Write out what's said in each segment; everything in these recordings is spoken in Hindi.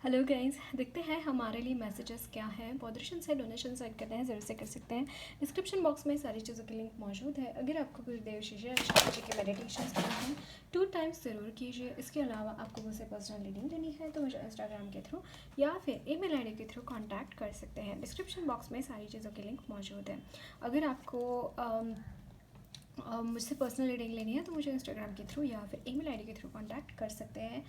हेलो गाइस, देखते हैं हमारे लिए मैसेजेस क्या है। पॉडरेशन से डोनेशन सेंड करते हैं, ज़रूर से कर सकते हैं। डिस्क्रिप्शन बॉक्स में सारी चीज़ों की लिंक मौजूद है। अगर आपको गुरुदेव शिष्य जी के मेडिटेशन पसंद हैं 2 टाइम्स ज़रूर कीजिए। इसके अलावा आपको मुझसे पर्सनल रीडिंग लेनी है तो मुझे इंस्टाग्राम के थ्रू या फिर ईमेल आईडी के थ्रू कॉन्टैक्ट कर सकते हैं। डिस्क्रिप्शन बॉक्स में सारी चीज़ों की लिंक मौजूद है। अगर आपको मुझसे पर्सनल रीडिंग लेनी है तो मुझे इंस्टाग्राम के थ्रू या फिर ईमेल आईडी के थ्रू कांटेक्ट कर सकते हैं।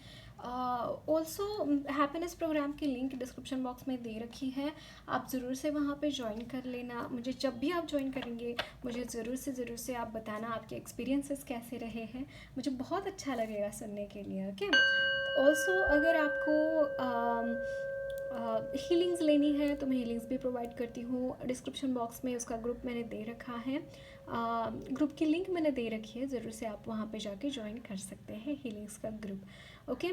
ऑल्सो हैप्पीनेस प्रोग्राम की लिंक डिस्क्रिप्शन बॉक्स में दे रखी है, आप ज़रूर से वहाँ पे ज्वाइन कर लेना। मुझे जब भी आप ज्वाइन करेंगे मुझे ज़रूर से आप बताना आपके एक्सपीरियंसेस कैसे रहे हैं, मुझे बहुत अच्छा लगेगा सुनने के लिए। ओके, ऑल्सो अगर आपको हीलिंग्स लेनी है तो मैं हीलिंग्स भी प्रोवाइड करती हूँ। डिस्क्रिप्शन बॉक्स में उसका ग्रुप मैंने दे रखा है, ग्रुप की लिंक मैंने दे रखी है, ज़रूर से आप वहाँ पे जाके ज्वाइन कर सकते हैं हीलिंग्स का ग्रुप। ओके,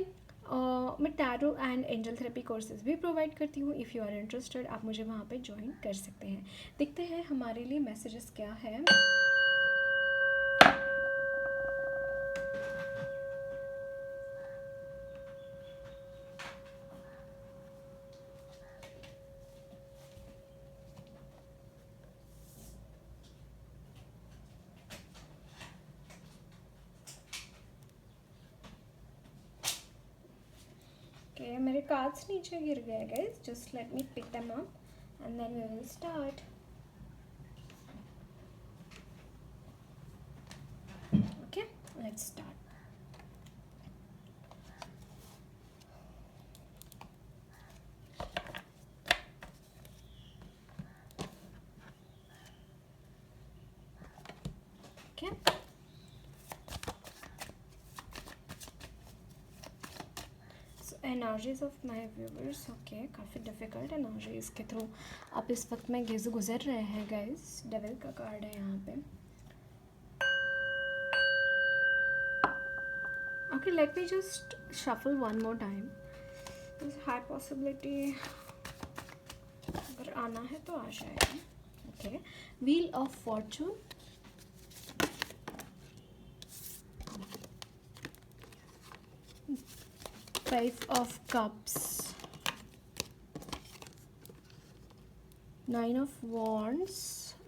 मैं tarot and angel therapy courses भी प्रोवाइड करती हूँ। इफ़ यू आर इंटरेस्टेड आप मुझे वहाँ पे ज्वाइन कर सकते हैं। देखते हैं हमारे लिए मैसेजेस क्या है। ओके, मेरे कार्ड्स नीचे गिर गए guys, just let me pick them up and then we will start. Okay, let's start. Okay, energies of my viewers. Okay, काफ़ी डिफ़िकल्ट एनर्जीज के थ्रू आप इस वक्त में गुजर रहे हैं गाइस। डेविल का कार्ड है यहाँ पे। Okay, let me just shuffle one more time. High possibility अगर आना है तो आ जाएगा। Okay, wheel of Fortune, five of cups, nine of wands,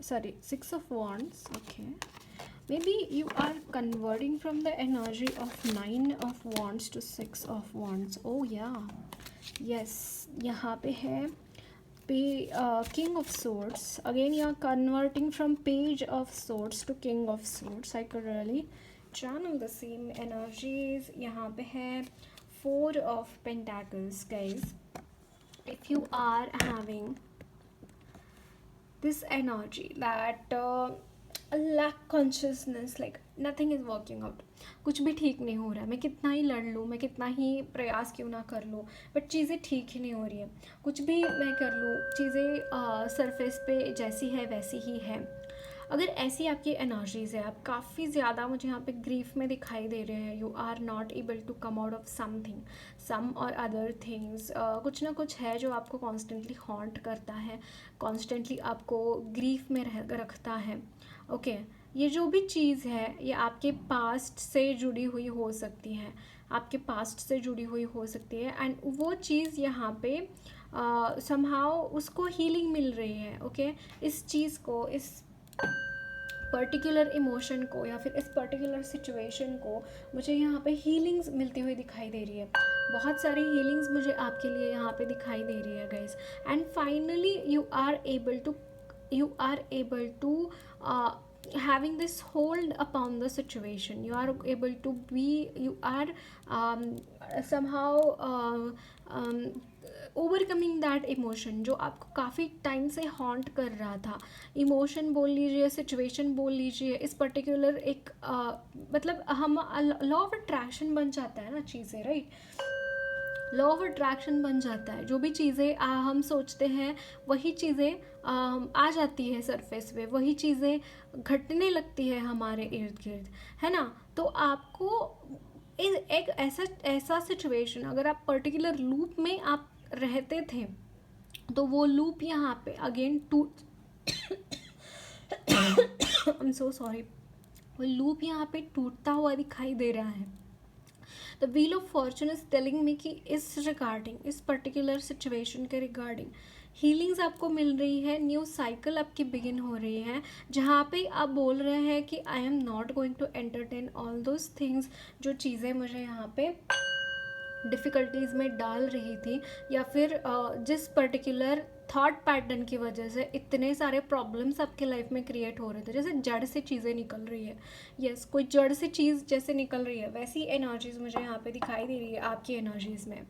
sorry, six of wands. Okay, maybe you are converting from the energy of 9 of wands to 6 of wands. Oh yeah, yes, यहाँ पे है king of swords. Again you are converting from page of swords to king of swords. I could really channel the same energies. यहाँ पे है four of pentacles guys. If you are having this energy that lack consciousness, like nothing is working out, कुछ भी ठीक नहीं हो रहा है, मैं कितना ही लड़ लूँ, मैं कितना ही प्रयास क्यों ना कर लूँ, बट चीज़ें ठीक ही नहीं हो रही है। कुछ भी मैं कर लूँ, चीज़ें सरफेस पे जैसी है वैसी ही है। अगर ऐसी आपकी एनर्जीज़ है, आप काफ़ी ज़्यादा मुझे यहाँ पे ग्रीफ में दिखाई दे रहे हैं। You are not able to come out of something, some और अदर थिंग्स। कुछ ना कुछ है जो आपको कॉन्स्टेंटली हॉन्ट करता है, कॉन्स्टेंटली आपको ग्रीफ में रखता है। ओके, ये जो भी चीज़ है ये आपके पास्ट से जुड़ी हुई हो सकती है, आपके पास्ट से जुड़ी हुई हो सकती है, एंड वो चीज़ यहाँ पे समहाउ उसको हीलिंग मिल रही है। ओके, इस चीज़ को, इस पर्टिकुलर इमोशन को या फिर इस पर्टिकुलर सिचुएशन को मुझे यहाँ पे हीलिंग्स मिलती हुई दिखाई दे रही है। बहुत सारी हीलिंग्स मुझे आपके लिए यहाँ पे दिखाई दे रही है guys. And finally you are able to having this hold upon the situation. You are able to be, you are somehow overcoming that emotion जो आपको काफ़ी टाइम से हॉन्ट कर रहा था। इमोशन बोल लीजिए, सिचुएशन बोल लीजिए, इस पर्टिकुलर एक मतलब हम लॉ ऑफ अट्रैक्शन बन जाता है ना चीज़ें, राइट? लॉ ऑफ अट्रैक्शन बन जाता है। जो भी चीज़ें हम सोचते हैं वही चीज़ें आ जाती है सरफेस पे, वही चीज़ें घटने लगती है हमारे इर्द गिर्द, है ना? तो आपको एक ऐसा सिचुएशन, अगर आप पर्टिकुलर लूप में आप रहते थे तो वो लूप यहाँ पे अगेन टूट आई एम सो सॉरी, वो लूप यहाँ पे टूटता हुआ दिखाई दे रहा है। The wheel of Fortune is telling me कि इस रिगार्डिंग, इस पर्टिकुलर सिचुएशन के रिगार्डिंग हीलिंग्स आपको मिल रही है, न्यू साइकिल आपकी बिगिन हो रही है, जहाँ पे आप बोल रहे हैं कि I am not going to entertain all those things, जो चीज़ें मुझे यहाँ पे डिफ़िकल्टीज़ में डाल रही थी, या फिर जिस पर्टिकुलर थॉट पैटर्न की वजह से इतने सारे प्रॉब्लम्स आपके लाइफ में क्रिएट हो रहे थे, जैसे जड़ से चीज़ें निकल रही है। यस, कोई जड़ से चीज़ जैसे निकल रही है, वैसी एनर्जीज मुझे यहाँ पे दिखाई दे रही है आपकी एनर्जीज में।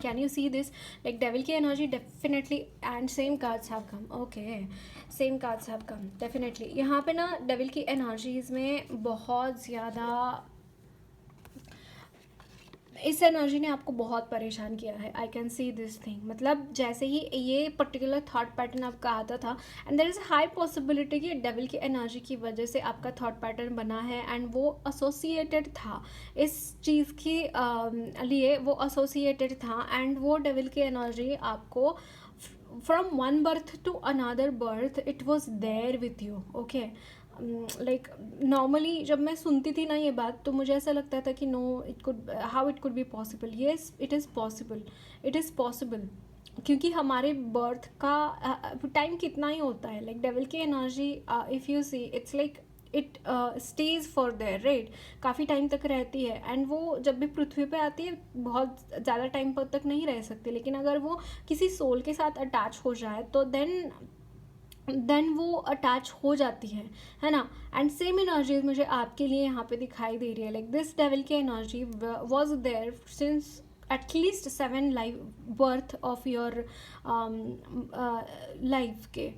Can you see this? Like devil की energy definitely, and same cards have come. Okay, same cards have come definitely. यहाँ पे ना डेविल की एनर्जीज में बहुत ज़्यादा, इस एनर्जी ने आपको बहुत परेशान किया है। I can see this thing, मतलब जैसे ही ये पर्टिकुलर थॉट पैटर्न आपका आता था, and there is high possibility कि डेविल की एनर्जी की वजह से आपका थॉट पैटर्न बना है, एंड वो एसोसिएटेड था इस चीज़ की लिए, वो एसोसिएटेड था, एंड वो डेविल की एनर्जी आपको from one birth to another birth it was there with you. Okay, like normally जब मैं सुनती थी ना ये बात, तो मुझे ऐसा लगता था कि no, it could, how it could be possible. Yes, it is possible, it is possible, क्योंकि हमारे बर्थ का टाइम कितना ही होता है। लाइक डेविल की energy, if you see, it's like it stays for there, right, काफ़ी टाइम तक रहती है, एंड वो जब भी पृथ्वी पे आती है बहुत ज़्यादा टाइम तक नहीं रह सकती, लेकिन अगर वो किसी सोल के साथ अटैच हो जाए तो देन वो अटैच हो जाती है ना। एंड सेम एनर्जीज मुझे आपके लिए यहाँ पे दिखाई दे रही है। लाइक दिस डेविल की energy was there since at least 7 life birth of your life के।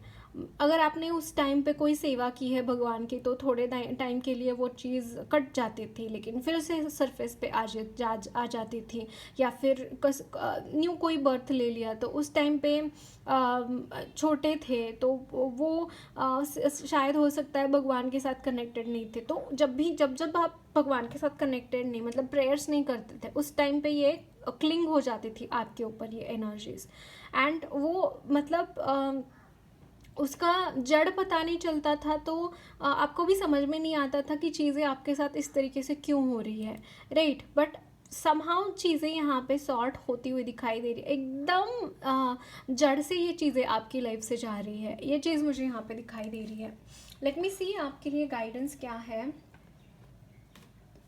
अगर आपने उस टाइम पे कोई सेवा की है भगवान की, तो थोड़े टाइम के लिए वो चीज़ कट जाती थी, लेकिन फिर से सरफेस पे आ जाती थी, या फिर न्यू कोई बर्थ ले लिया तो उस टाइम पे छोटे थे, तो वो शायद हो सकता है भगवान के साथ कनेक्टेड नहीं थे। तो जब आप भगवान के साथ कनेक्टेड नहीं, मतलब प्रेयर्स नहीं करते थे, उस टाइम पे ये क्लिंग हो जाती थी आपके ऊपर ये एनर्जीज, एंड वो मतलब उसका जड़ पता नहीं चलता था, तो आपको भी समझ में नहीं आता था कि चीज़ें आपके साथ इस तरीके से क्यों हो रही है, राइट। बट समहाउ चीज़ें यहाँ पे सॉर्ट होती हुई दिखाई दे रही है, एकदम जड़ से ये चीज़ें आपकी लाइफ से जा रही है, ये चीज़ मुझे यहाँ पे दिखाई दे रही है। लेट मी सी आपके लिए गाइडेंस क्या है।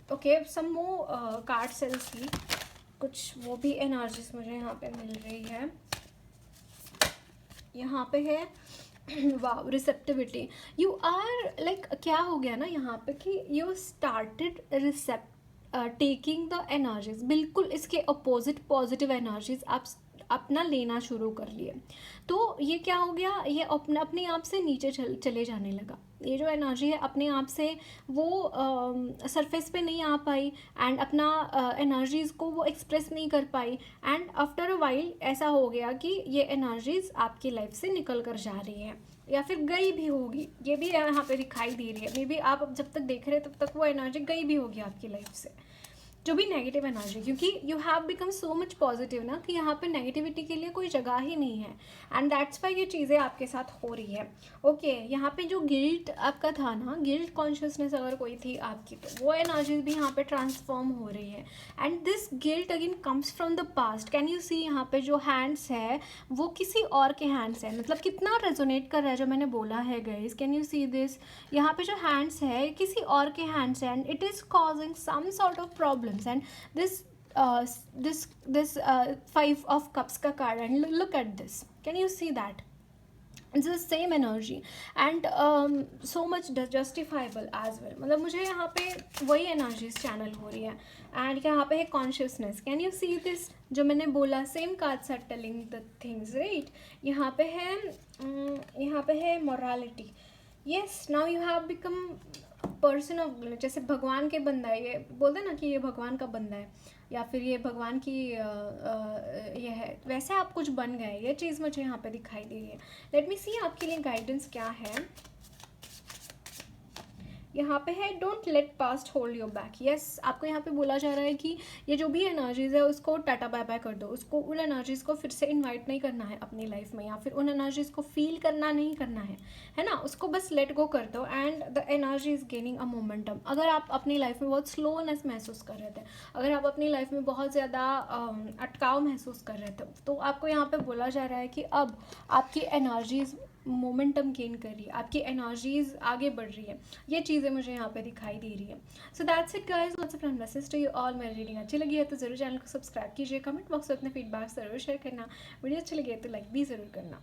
ओके, सम मोर कार्ड सेल्स की कुछ वो भी एनर्जीज मुझे यहाँ पे मिल रही है। यहाँ पे है वाव, रिसेप्टिविटी। यू आर लाइक, क्या हो गया ना यहाँ पे कि you started taking the energies, बिल्कुल इसके अपोजिट पॉजिटिव एनर्जीज आप अपना लेना शुरू कर लिए। तो ये क्या हो गया, ये अपने आप से नीचे चले जाने लगा। ये जो एनर्जी है अपने आप से वो सरफेस पे नहीं आ पाई, एंड अपना एनर्जीज़ को वो एक्सप्रेस नहीं कर पाई, एंड आफ्टर अ वाइल ऐसा हो गया कि ये एनर्जीज़ आपकी लाइफ से निकल कर जा रही हैं, या फिर गई भी होगी, ये भी यहाँ पे दिखाई दे रही है। मे बी आप जब तक देख रहे हैं तब तक वो एनर्जी गई भी होगी आपकी लाइफ से, जो भी नेगेटिव एनर्जी, क्योंकि you have become so much positive ना कि यहाँ पे नेगेटिविटी के लिए कोई जगह ही नहीं है, एंड दैट्स वाई ये चीज़ें आपके साथ हो रही है। ओके, यहाँ पे जो गिल्ट आपका था ना, गिल्ट कॉन्शियसनेस अगर कोई थी आपकी, तो वो एनर्जी भी यहाँ पे ट्रांसफॉर्म हो रही है, and this guilt again comes from the past. Can you see, यहाँ पे जो हैंड्स है वो किसी और के हैंड्स है, मतलब कितना रेजोनेट कर रहा है जो मैंने बोला है guys. Can you see this, यहाँ पे जो हैंड्स है किसी और के हैंड्स है, and it is causing some sort of problems, and this 5 of cups का card, and look at this, can you see that it's the same energy and so much justifiable as well। मतलब मुझे यहाँ पे वही एनर्जीज चैनल हो रही है, एंड यहाँ पे है consciousness. Can you see this, जो मैंने बोला same cards are telling the things, right. यहाँ पे है morality. Yes, now you have become person of, जैसे भगवान के बंदा है, ये बोलते हैं ना कि ये भगवान का बंदा है, या फिर ये भगवान की ये है, वैसे आप कुछ बन गए, ये चीज़ मुझे यहाँ पे दिखाई दे रही है। लेट मी सी आपके लिए गाइडेंस क्या है। यहाँ पे है don't let past hold your back. Yes, आपको यहाँ पे बोला जा रहा है कि ये जो भी एनर्जीज़ है उसको टाटा बाय बाय कर दो, उसको उन एनर्जीज़ को फिर से इनवाइट नहीं करना है अपनी लाइफ में, या फिर उन एनर्जीज़ को फील करना नहीं करना है ना, उसको बस लेट गो कर दो। And the energy is gaining a momentum. अगर आप अपनी लाइफ में बहुत स्लोनेस महसूस कर रहे थे, अगर आप अपनी लाइफ में बहुत ज़्यादा अटकाव महसूस कर रहे थे, तो आपको यहाँ पे बोला जा रहा है कि अब आपकी एनर्जीज़ मोमेंटम गेन कर रही है, आपकी एनर्जीज आगे बढ़ रही है। ये चीज़ें मुझे यहाँ पे दिखाई दे रही है। So that's it guys, what's up from message to you all. मेरी रीडिंग अच्छी लगी है तो ज़रूर चैनल को सब्सक्राइब कीजिए, कमेंट बॉक्स में अपने फीडबैक ज़रूर शेयर करना, वीडियो अच्छी लगी है तो लाइक भी ज़रूर करना।